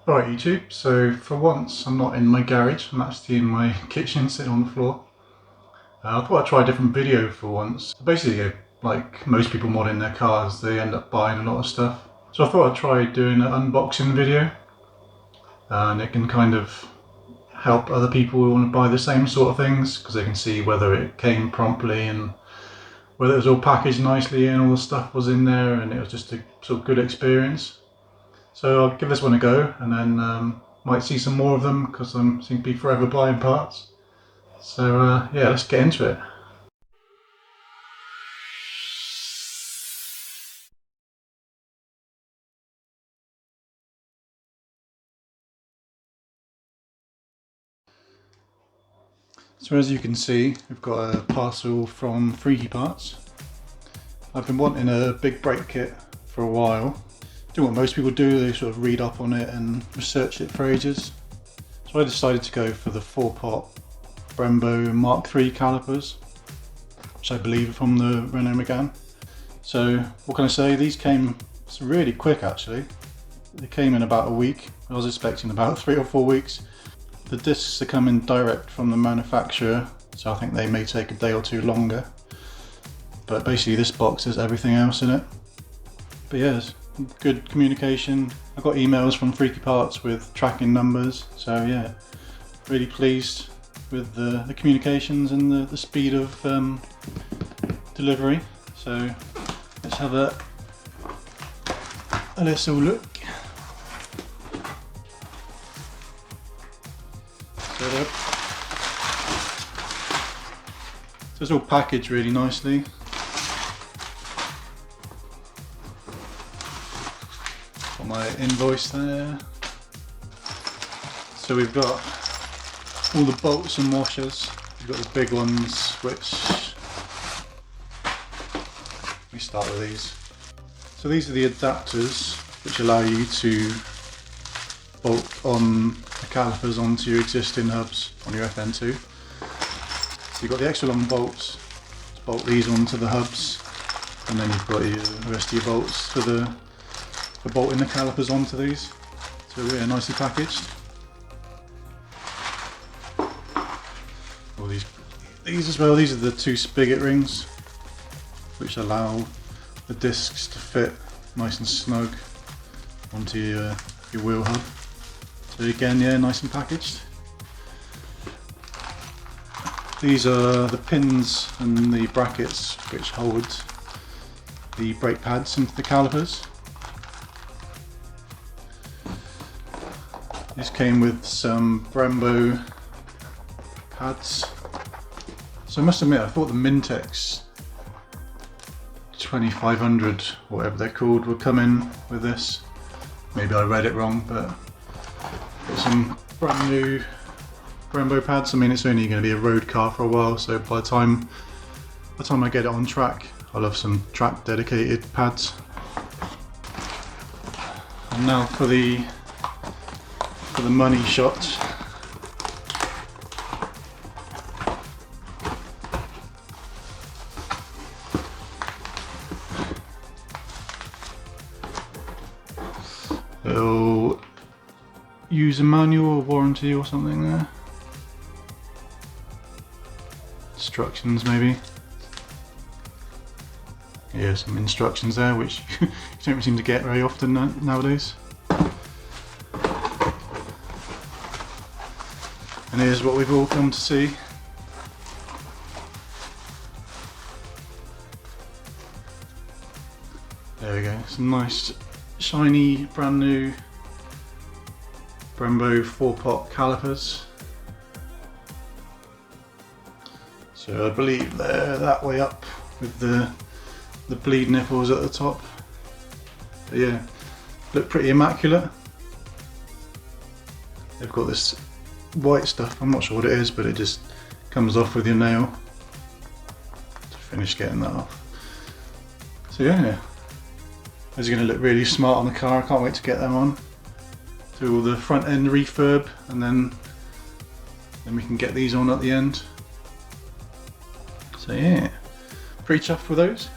Alright YouTube, so for once I'm not in my garage, I'm actually in my kitchen sitting on the floor. I thought I'd try a different video for once. Basically, like most people modding their cars, they end up buying a lot of stuff. So I thought I'd try doing an unboxing video, and it can kind of help other people who want to buy the same sort of things, because they can see whether it came promptly and whether it was all packaged nicely and all the stuff was in there and it was just a sort of good experience. So I'll give this one a go, and then might see some more of them because I seem to be forever buying parts. So yeah, let's get into it. So as you can see, we've got a parcel from Freaky Parts. I've been wanting a big brake kit for a while. Do what most people do, they sort of read up on it and research it for ages. So I decided to go for the 4-pot Brembo Mark III calipers, which I believe are from the Renault Megane. So what can I say, these came really quick actually. They came in about a week. I was expecting about 3 or 4 weeks. The discs are coming direct from the manufacturer, so I think they may take a day or two longer. But basically this box has everything else in it. But yeah, it's good communication. I got emails from Freaky Parts with tracking numbers, so yeah, really pleased with the communications and the speed of delivery. So let's have a little look. So it's all packaged really nicely. Got my invoice there. So we've got all the bolts and washers. We've got the big ones, which we start with these. So these are the adapters which allow you to bolt on the calipers onto your existing hubs on your FN2. So you've got the extra long bolts to bolt these onto the hubs, and then you've got the rest of your bolts for bolting the calipers onto these. So yeah, nicely packaged. All these as well, these are the 2 spigot rings which allow the discs to fit nice and snug onto your wheel hub. So again, yeah, nice and packaged. These are the pins and the brackets which hold the brake pads into the calipers. This came with some Brembo pads. So I must admit, I thought the Mintex 2500, whatever they're called, would come in with this. Maybe I read it wrong, but got some brand new Brembo pads. I mean, it's only going to be a road car for a while, so by the time I get it on track, I'll have some track dedicated pads. And now for the money shot. It'll use a manual or warranty or something there. Instructions maybe. Yeah, some instructions there which you don't seem to get very often nowadays. And here's what we've all come to see. There we go, some nice shiny brand new Brembo 4-pot calipers. So I believe they're that way up with the bleed nipples at the top. But yeah, look pretty immaculate. They've got this white stuff, I'm not sure what it is, but it just comes off with your nail to finish getting that off. So yeah, those are going to look really smart on the car. I can't wait to get them on. Do all the front end refurb, and then we can get these on at the end. So yeah, pretty chuffed with those.